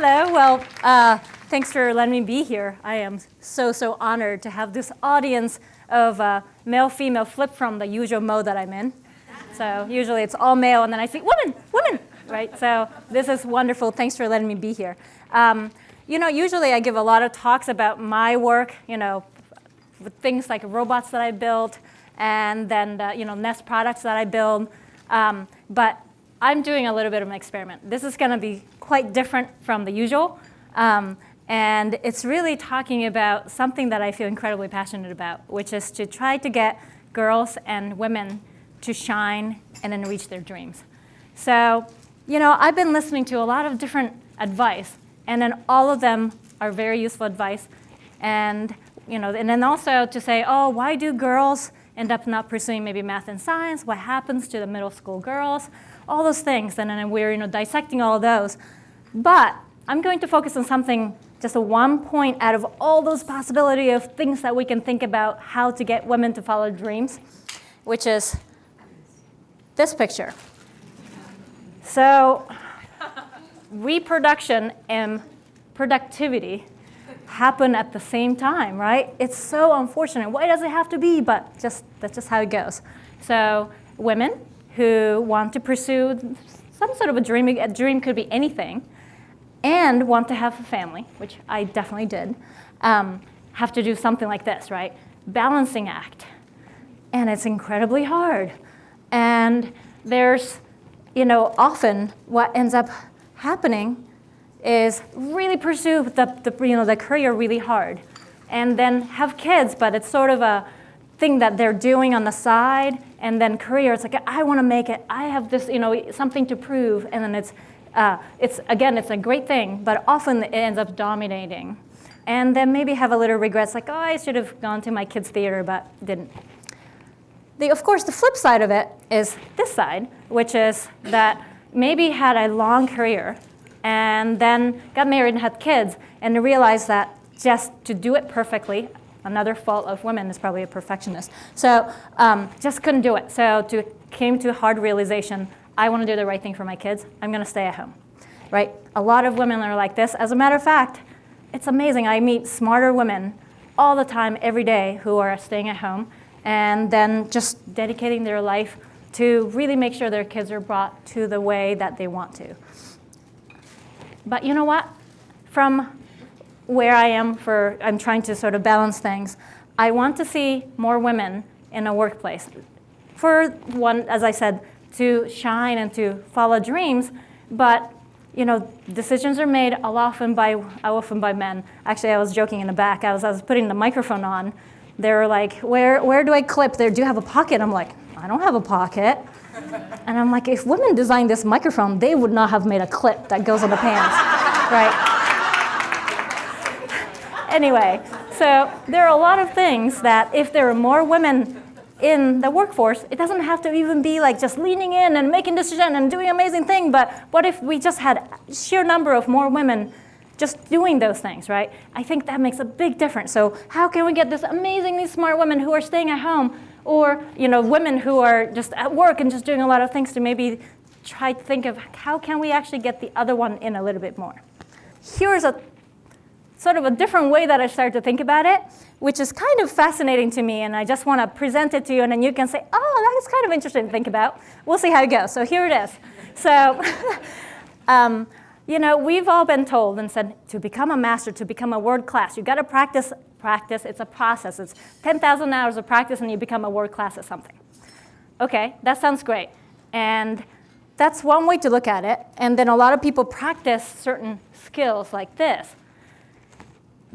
Hello. Well, thanks for letting me be here. I am so honored to have this audience of male-female flip from the usual mode that I'm in. So usually it's all male, and then I see women, right? So this is wonderful. Thanks for letting me be here. Usually I give a lot of talks about my work, with things like robots that I built, and then Nest products that I build. But I'm doing a little bit of an experiment. This is going to be quite different from the usual. And it's really talking about something that I feel incredibly passionate about, which is to try to get girls and women to shine and then reach their dreams. So, I've been listening to a lot of different advice, and then all of them are very useful advice. And, and then also to say, oh, why do girls end up not pursuing maybe math and science? What happens to the middle school girls? All those things, and then we're dissecting all of those. But I'm going to focus on something, just a one point out of all those possibility of things that we can think about how to get women to follow dreams, which is this picture. So reproduction and productivity happen at the same time, right? It's so unfortunate. Why does it have to be? But that's just how it goes. So women who want to pursue some sort of a dream could be anything, and want to have a family, which I definitely did, have to do something like this, right? Balancing act. And it's incredibly hard. And there's, often what ends up happening is really pursue the career really hard, and then have kids, but it's sort of a thing that they're doing on the side, and then career, it's like, I want to make it, I have this, something to prove, and then it's a great thing, but often it ends up dominating. And then maybe have a little regrets, like, oh, I should have gone to my kids' theater, but didn't. Of course, the flip side of it is this side, which is that maybe had a long career, and then got married and had kids, and realized that just to do it perfectly, another fault of women is probably a perfectionist. So just couldn't do it. So came to a hard realization, I want to do the right thing for my kids. I'm going to stay at home, right? A lot of women are like this. As a matter of fact, it's amazing. I meet smarter women all the time, every day, who are staying at home and then just dedicating their life to really make sure their kids are brought to the way that they want to. But you know what? From where I am I'm trying to sort of balance things. I want to see more women in a workplace. For one, as I said, to shine and to follow dreams, but decisions are made often by men. Actually, I was joking in the back. I was putting the microphone on. They were like, where do I clip there? Do you have a pocket? I'm like, I don't have a pocket. And I'm like, if women designed this microphone, they would not have made a clip that goes on the pants, right? Anyway, so there are a lot of things that if there are more women in the workforce, it doesn't have to even be like just leaning in and making decisions and doing amazing things, but what if we just had a sheer number of more women just doing those things, right? I think that makes a big difference. So how can we get this amazingly smart women who are staying at home, or women who are just at work and just doing a lot of things, to maybe try to think of how can we actually get the other one in a little bit more? Here's a sort of a different way that I started to think about it, which is kind of fascinating to me, and I just want to present it to you, and then you can say, oh, that's kind of interesting to think about. We'll see how it goes. So here it is. So, we've all been told and said, to become a master, to become a world class, you've got to practice. It's a process. It's 10,000 hours of practice, and you become a world class at something. Okay, that sounds great. And that's one way to look at it. And then a lot of people practice certain skills like this.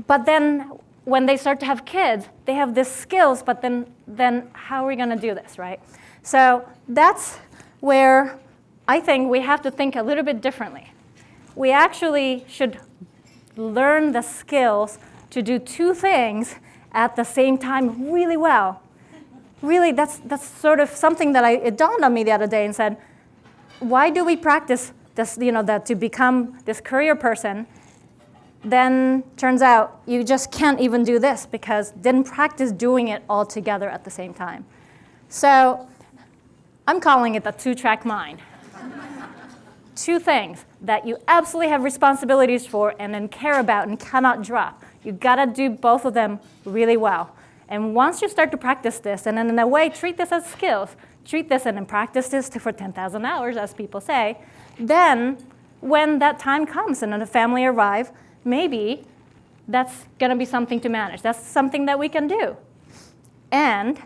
But then when they start to have kids, they have these skills, but then how are we going to do this, right? So that's where I think we have to think a little bit differently. We actually should learn the skills to do two things at the same time really well. Really, that's sort of something that it dawned on me the other day and said, why do we practice this, that to become this career person? Then turns out you just can't even do this because didn't practice doing it all together at the same time. So I'm calling it the two-track mind. two things that you absolutely have responsibilities for and then care about and cannot drop. You've got to do both of them really well. And once you start to practice this, and then in a way treat this as skills, treat this and then practice this for 10,000 hours, as people say, then when that time comes and then the family arrive, maybe that's going to be something to manage. That's something that we can do. And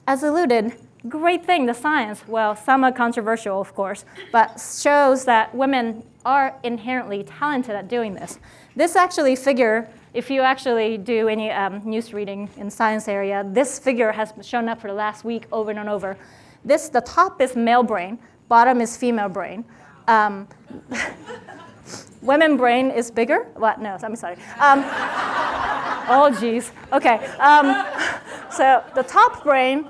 as alluded, great thing, the science, well, somewhat controversial, of course, but shows that women are inherently talented at doing this. This actually figure, if you actually do any news reading in science area, this figure has shown up for the last week over and over. The top is male brain, bottom is female brain. Women brain is bigger? What? No, I'm sorry. Oh, geez. Okay. So the top brain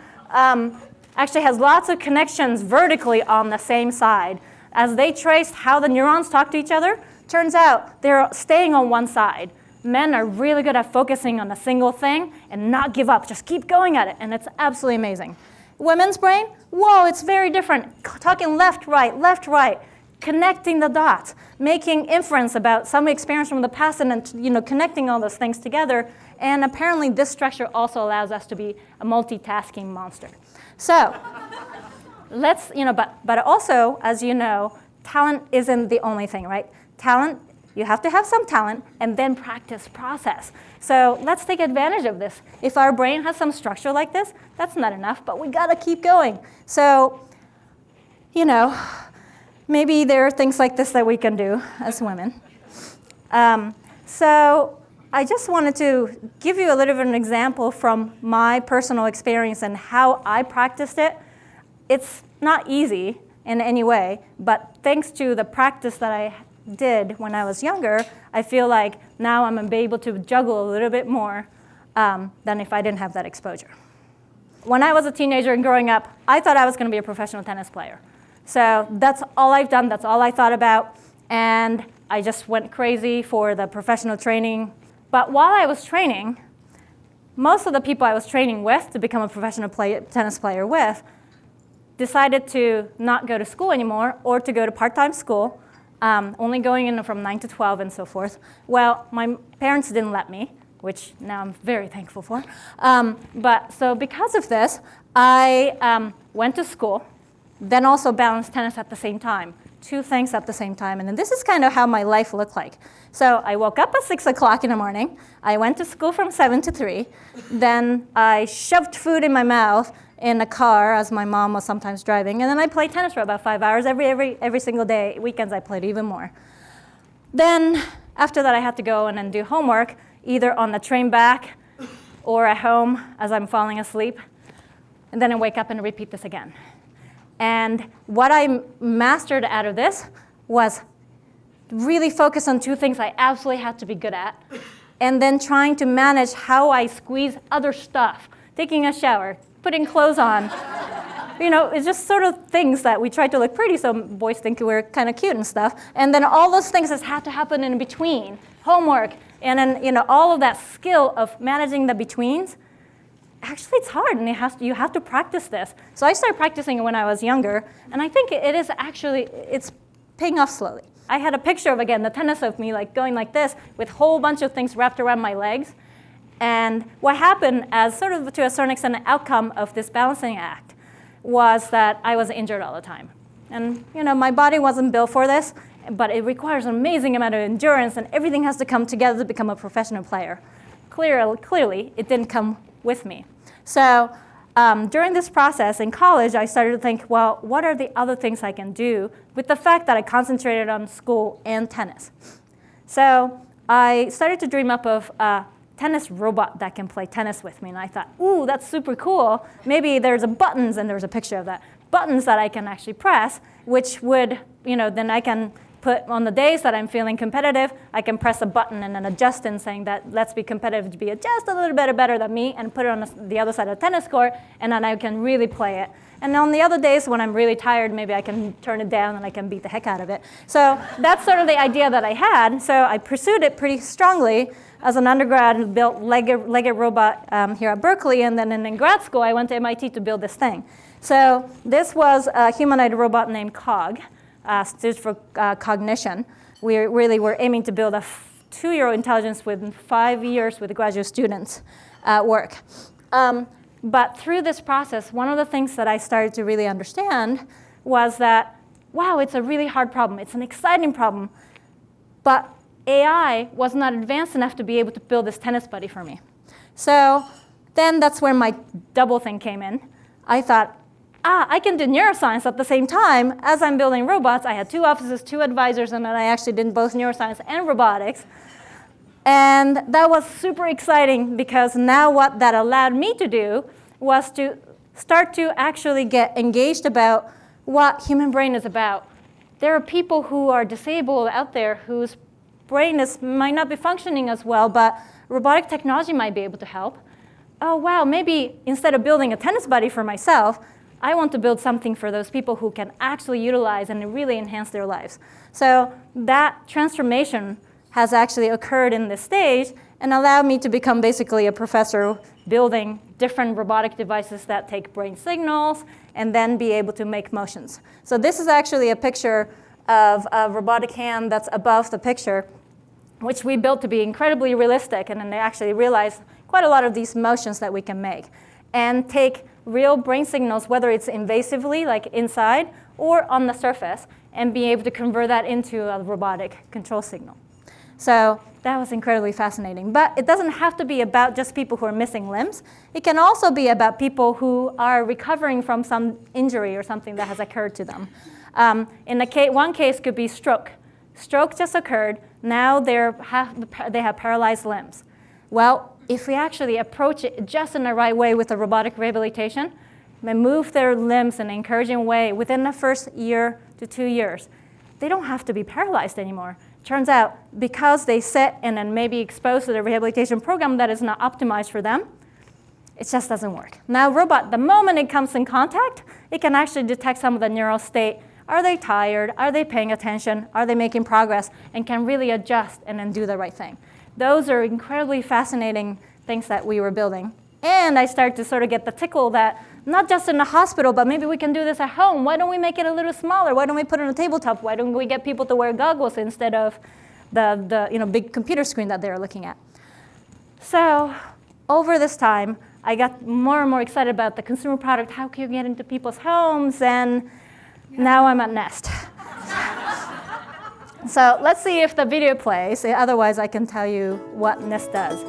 actually has lots of connections vertically on the same side. As they traced how the neurons talk to each other, turns out they're staying on one side. Men are really good at focusing on a single thing and not give up, just keep going at it, and it's absolutely amazing. Women's brain, whoa, it's very different. Talking left, right, connecting the dots, making inference about some experience from the past and then connecting all those things together. And apparently this structure also allows us to be a multitasking monster. So let's, but also, as you know, talent isn't the only thing, right? Talent, you have to have some talent and then practice process. So let's take advantage of this. If our brain has some structure like this, that's not enough, but we gotta keep going. So, maybe there are things like this that we can do as women. So I just wanted to give you a little bit of an example from my personal experience and how I practiced it. It's not easy in any way, but thanks to the practice that I did when I was younger, I feel like now I'm able to juggle a little bit more than if I didn't have that exposure. When I was a teenager and growing up, I thought I was going to be a professional tennis player. So that's all I've done, that's all I thought about, and I just went crazy for the professional training. But while I was training, most of the people I was training with to become a professional tennis player with decided to not go to school anymore or to go to part-time school, only going in from 9 to 12 and so forth. Well, my parents didn't let me, which now I'm very thankful for. So because of this, I went to school, then also balanced tennis at the same time. Two things at the same time. And then this is kind of how my life looked like. So I woke up at 6 o'clock in the morning. I went to school from 7 to 3. Then I shoved food in my mouth in the car as my mom was sometimes driving. And then I played tennis for about 5 hours every single day. Weekends I played even more. Then after that I had to go and then do homework, either on the train back or at home as I'm falling asleep. And then I wake up and repeat this again. And what I mastered out of this was really focus on two things I absolutely had to be good at, and then trying to manage how I squeeze other stuff, taking a shower, putting clothes on. It's just sort of things that we try to look pretty so boys think we're kind of cute and stuff. And then all those things that had to happen in between, homework, and then all of that skill of managing the betweens. Actually, it's hard, and you have to practice this. So I started practicing it when I was younger, and I think it's paying off slowly. I had a picture of, again, the tennis of me going like this with a whole bunch of things wrapped around my legs. And what happened as sort of to a certain extent an outcome of this balancing act was that I was injured all the time. And my body wasn't built for this, but it requires an amazing amount of endurance, and everything has to come together to become a professional player. Clearly, it didn't come with me. So during this process in college, I started to think, well, what are the other things I can do with the fact that I concentrated on school and tennis? So I started to dream up of a tennis robot that can play tennis with me. And I thought, ooh, that's super cool. Maybe there's buttons, and there's a picture of that, buttons that I can actually press, which would, then I can put on the days that I'm feeling competitive, I can press a button and then adjust in saying that let's be competitive to be just a little bit better than me, and put it on the other side of the tennis court, and then I can really play it. And on the other days when I'm really tired, maybe I can turn it down and I can beat the heck out of it. So that's sort of the idea that I had. So I pursued it pretty strongly as an undergrad and built Legged Robot here at Berkeley, and then in grad school I went to MIT to build this thing. So this was a humanoid robot named Cog. stood for cognition. We really were aiming to build a 2-year intelligence within 5 years with graduate students work. But through this process, one of the things that I started to really understand was that, wow, it's a really hard problem. It's an exciting problem. But AI was not advanced enough to be able to build this tennis buddy for me. So then that's where my double thing came in. I thought, I can do neuroscience at the same time as I'm building robots. I had 2 offices, 2 advisors, and then I actually did both neuroscience and robotics. And that was super exciting because now what that allowed me to do was to start to actually get engaged about what human brain is about. There are people who are disabled out there whose brain might not be functioning as well, but robotic technology might be able to help. Oh, wow, maybe instead of building a tennis buddy for myself, I want to build something for those people who can actually utilize and really enhance their lives. So that transformation has actually occurred in this stage and allowed me to become basically a professor building different robotic devices that take brain signals and then be able to make motions. So this is actually a picture of a robotic hand that's above the picture, which we built to be incredibly realistic, and then they actually realized quite a lot of these motions that we can make and take real brain signals, whether it's invasively, like inside, or on the surface, and be able to convert that into a robotic control signal. So that was incredibly fascinating. But it doesn't have to be about just people who are missing limbs. It can also be about people who are recovering from some injury or something that has occurred to them. One case could be stroke. Stroke just occurred. Now they have paralyzed limbs. Well, if we actually approach it just in the right way with the robotic rehabilitation, and move their limbs in an encouraging way within the first year to 2 years, they don't have to be paralyzed anymore. Turns out, because they sit and then maybe exposed to the rehabilitation program that is not optimized for them, it just doesn't work. Now, robot, the moment it comes in contact, it can actually detect some of the neural state. Are they tired? Are they paying attention? Are they making progress? And can really adjust and then do the right thing. Those are incredibly fascinating things that we were building. And I started to sort of get the tickle that not just in the hospital, but maybe we can do this at home. Why don't we make it a little smaller? Why don't we put it on a tabletop? Why don't we get people to wear goggles instead of the big computer screen that they're looking at? So over this time, I got more and more excited about the consumer product. How can you get into people's homes? And now I'm at Nest. So let's see if the video plays. Otherwise, I can tell you what Nest does.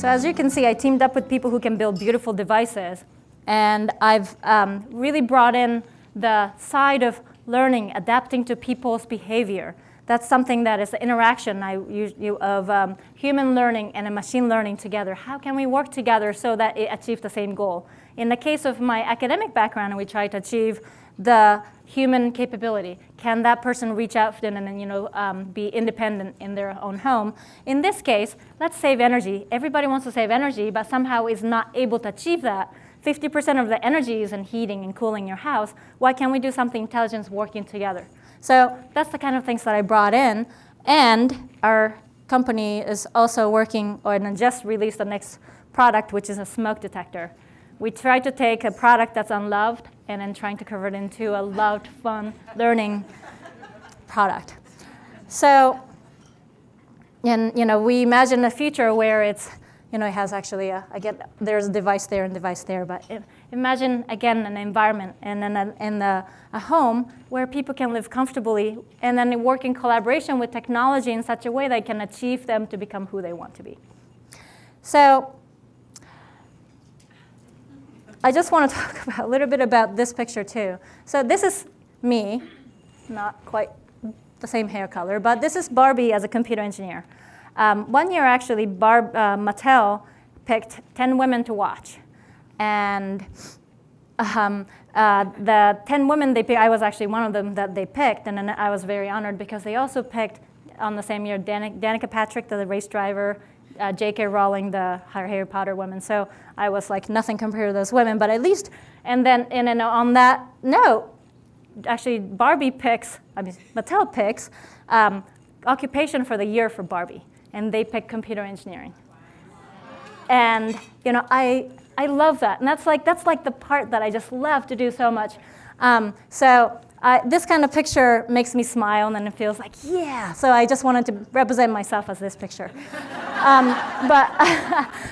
So as you can see, I teamed up with people who can build beautiful devices. And I've really brought in the side of learning, adapting to people's behavior. That's something that is the interaction of human learning and machine learning together. How can we work together so that it achieves the same goal? In the case of my academic background, we try to achieve the human capability. Can that person reach out and be independent in their own home? In this case, let's save energy. Everybody wants to save energy, but somehow is not able to achieve that. 50% of the energy is in heating and cooling your house. Why can't we do something intelligent working together? So that's the kind of things that I brought in. And our company is also working and just released the next product, which is a smoke detector. We try to take a product that's unloved and then trying to convert it into a loved, fun, learning product. So, we imagine a future where it's, it has actually, again, there's a device there and device there, but imagine, again, an environment and a home where people can live comfortably and then work in collaboration with technology in such a way that can achieve them to become who they want to be. So I just want to talk a little bit about this picture too. So this is me, not quite the same hair color, but this is Barbie as a computer engineer. One year, actually, Mattel picked 10 women to watch. And the 10 women they picked, I was actually one of them that they picked. And then I was very honored because they also picked, on the same year, Danica Patrick, the race driver, J.K. Rowling, the Harry Potter woman. So I was like nothing compared to those women. But at least, and then on that note, actually, Mattel picks occupation for the year for Barbie. And they pick computer engineering. And I love that. And that's like the part that I just love to do so much. So this kind of picture makes me smile, and then it feels like, yeah. So I just wanted to represent myself as this picture.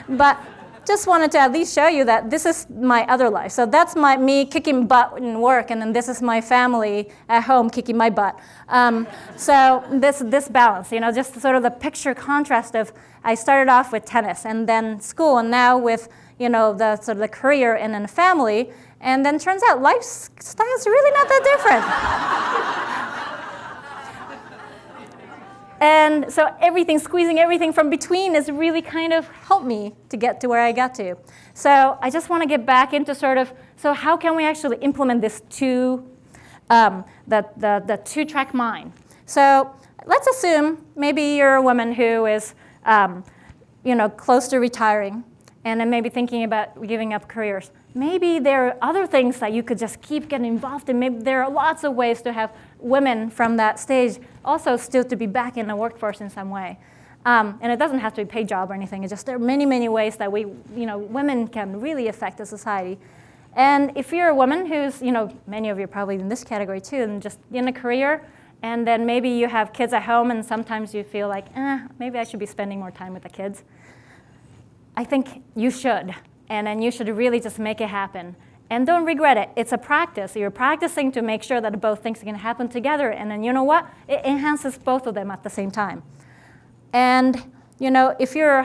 But just wanted to at least show you that this is my other life. So that's me kicking butt in work, and then this is my family at home kicking my butt. So this balance, just sort of the picture contrast of I started off with tennis and then school, and now with the sort of the career and then family, and then turns out lifestyle is really not that different. And so squeezing everything from between has really kind of helped me to get to where I got to. So I just want to get back into so how can we actually implement this the two-track mind? So let's assume maybe you're a woman who is close to retiring and then maybe thinking about giving up careers. Maybe there are other things that you could just keep getting involved in. Maybe there are lots of ways to have women from that stage also still to be back in the workforce in some way. And it doesn't have to be a paid job or anything. It's just there are many, many ways that women can really affect the society. And if you're a woman who's, many of you are probably in this category too, and just in a career, and then maybe you have kids at home and sometimes you feel like, maybe I should be spending more time with the kids. I think you should. And then you should really just make it happen. And don't regret it. It's a practice. You're practicing to make sure that both things can happen together. And then you know what? It enhances both of them at the same time. And if you're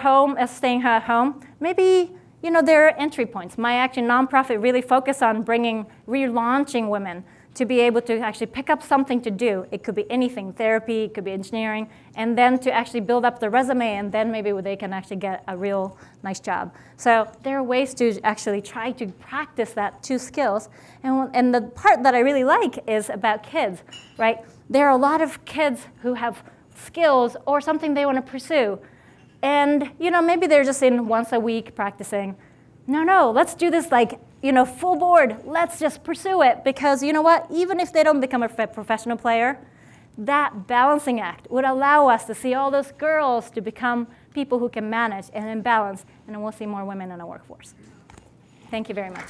staying at home, maybe there are entry points. My nonprofit really focus on relaunching women to be able to actually pick up something to do. It could be anything, therapy, it could be engineering, and then to actually build up the resume, and then maybe they can actually get a real nice job. So there are ways to actually try to practice that two skills. And the part that I really like is about kids, right? There are a lot of kids who have skills or something they want to pursue. And maybe they're just in once a week practicing. No, let's do this full board. Let's just pursue it, because you know what? Even if they don't become a professional player, that balancing act would allow us to see all those girls to become people who can manage and then balance, and then we'll see more women in the workforce. Thank you very much.